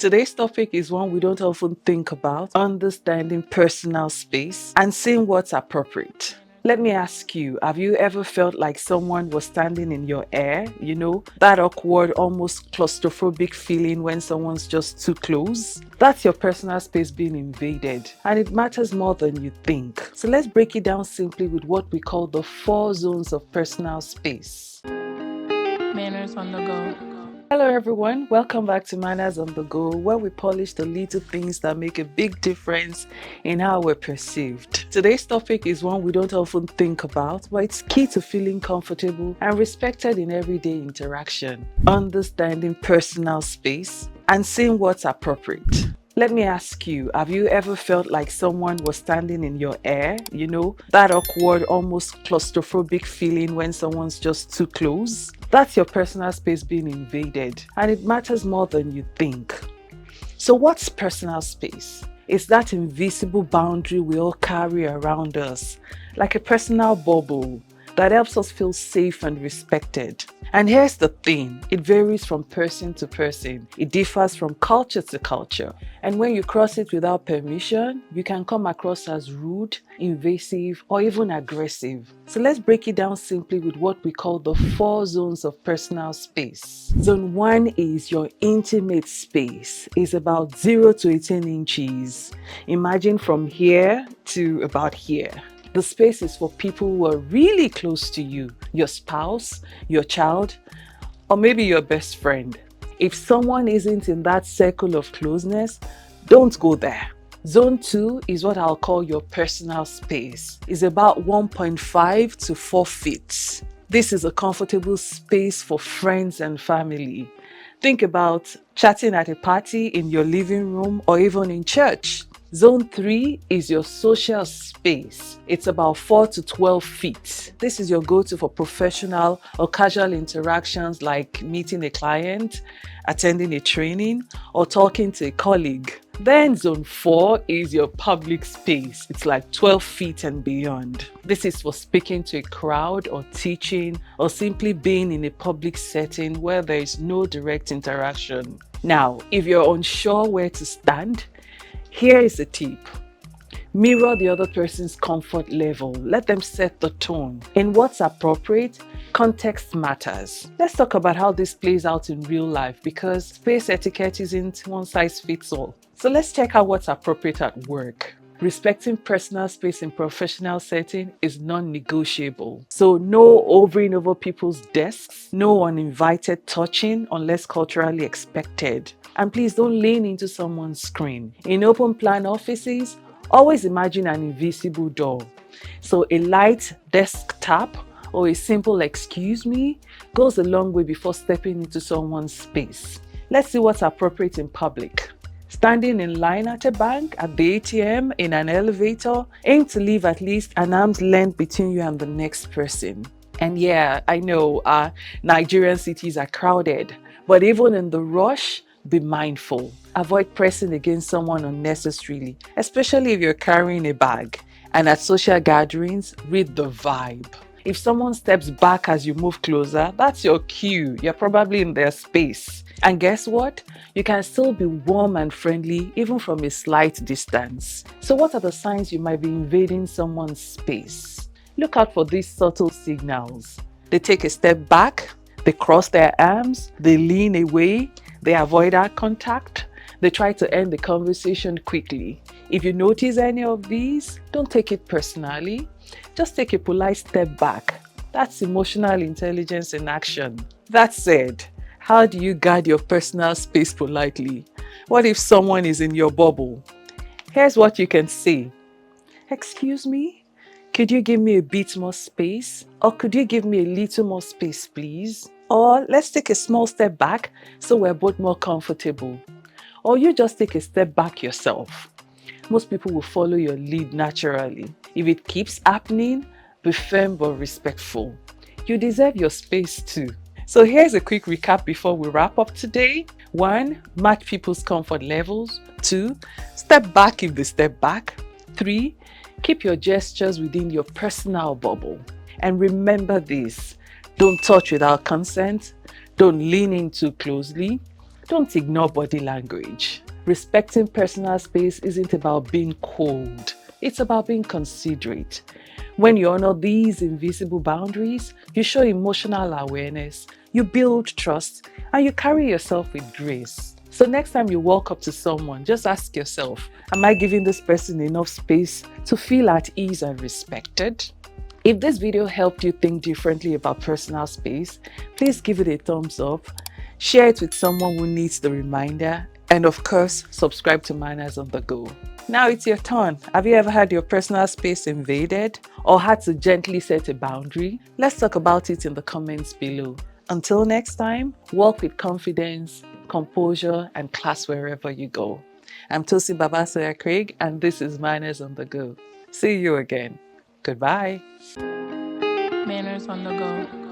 Today's topic is one we don't often think about: understanding personal space and seeing what's appropriate. Let me ask you, have you ever felt like someone was standing in your air? You know, that awkward, almost claustrophobic feeling when someone's just too close? That's your personal space being invaded, and it matters more than you think. So let's break it down simply with what we call the 4 zones of personal space. Manners on the go. Hello, everyone. Welcome back to Manners on the Go, where we polish the little things that make a big difference in how we're perceived. Today's topic is one we don't often think about, but it's key to feeling comfortable and respected in everyday interaction: understanding personal space and seeing what's appropriate. Let me ask you, have you ever felt like someone was standing in your air? You know, that awkward, almost claustrophobic feeling when someone's just too close? That's your personal space being invaded, and it matters more than you think. So, what's personal space? It's that invisible boundary we all carry around us, like a personal bubble that helps us feel safe and respected. And here's the thing, it varies from person to person. It differs from culture to culture. And when you cross it without permission, you can come across as rude, invasive, or even aggressive. So let's break it down simply with what we call the 4 zones of personal space. Zone 1 is your intimate space. It's about 0 to 18 inches. Imagine from here to about here. The space is for people who are really close to you, your spouse, your child, or maybe your best friend. If someone isn't in that circle of closeness, don't go there. Zone 2 is what I'll call your personal space. It's about 1.5 to 4 feet. This is a comfortable space for friends and family. Think about chatting at a party, in your living room, or even in church. Zone 3 is your social space. It's about 4 to 12 feet. This is your go-to for professional or casual interactions like meeting a client, attending a training, or talking to a colleague. Then Zone 4 is your public space. It's like 12 feet and beyond. This is for speaking to a crowd or teaching or simply being in a public setting where there is no direct interaction. Now, if you're unsure where to stand, here is a tip. Mirror the other person's comfort level. Let them set the tone. In what's appropriate, context matters. Let's talk about how this plays out in real life, because space etiquette isn't one size fits all. So let's check out what's appropriate at work. Respecting personal space in professional setting is non-negotiable. So no hovering over people's desks, no uninvited touching unless culturally expected. And please don't lean into someone's screen. In open plan offices, always imagine an invisible door. So a light desk tap or a simple "excuse me" goes a long way before stepping into someone's space. Let's see what's appropriate in public. Standing in line at a bank, at the ATM, in an elevator, aim to leave at least an arm's length between you and the next person. And yeah, I know Nigerian cities are crowded, but even in the rush, be mindful. Avoid pressing against someone unnecessarily, especially if you're carrying a bag. And at social gatherings, read the vibe. If someone steps back as you move closer, that's your cue. You're probably in their space. And guess what? You can still be warm and friendly even from a slight distance. So what are the signs you might be invading someone's space? Look out for these subtle signals. They take a step back, they cross their arms, they lean away, they avoid eye contact, they try to end the conversation quickly. If you notice any of these, don't take it personally. Just take a polite step back. That's emotional intelligence in action. That said, how do you guard your personal space politely? What if someone is in your bubble? Here's what you can say. "Excuse me, could you give me a bit more space? Or could you give me a little more space, please? Or let's take a small step back so we're both more comfortable." Or you just take a step back yourself. Most people will follow your lead naturally. If it keeps happening, be firm but respectful. You deserve your space too. So here's a quick recap before we wrap up today. 1. Match people's comfort levels. 2. Step back if they step back. 3. Keep your gestures within your personal bubble. And remember this: don't touch without consent. Don't lean in too closely. Don't ignore body language. Respecting personal space isn't about being cold, it's about being considerate. When you honor these invisible boundaries, you show emotional awareness, you build trust, and you carry yourself with grace. So, next time you walk up to someone, just ask yourself, am I giving this person enough space to feel at ease and respected? If this video helped you think differently about personal space, please give it a thumbs up, share it with someone who needs the reminder, and of course, subscribe to Manners on the Go. Now it's your turn. Have you ever had your personal space invaded or had to gently set a boundary? Let's talk about it in the comments below. Until next time, walk with confidence, composure, and class wherever you go. I'm Tosin Babasanya-Craig, and this is Manners on the Go. See you again. Goodbye. Manners on the Go.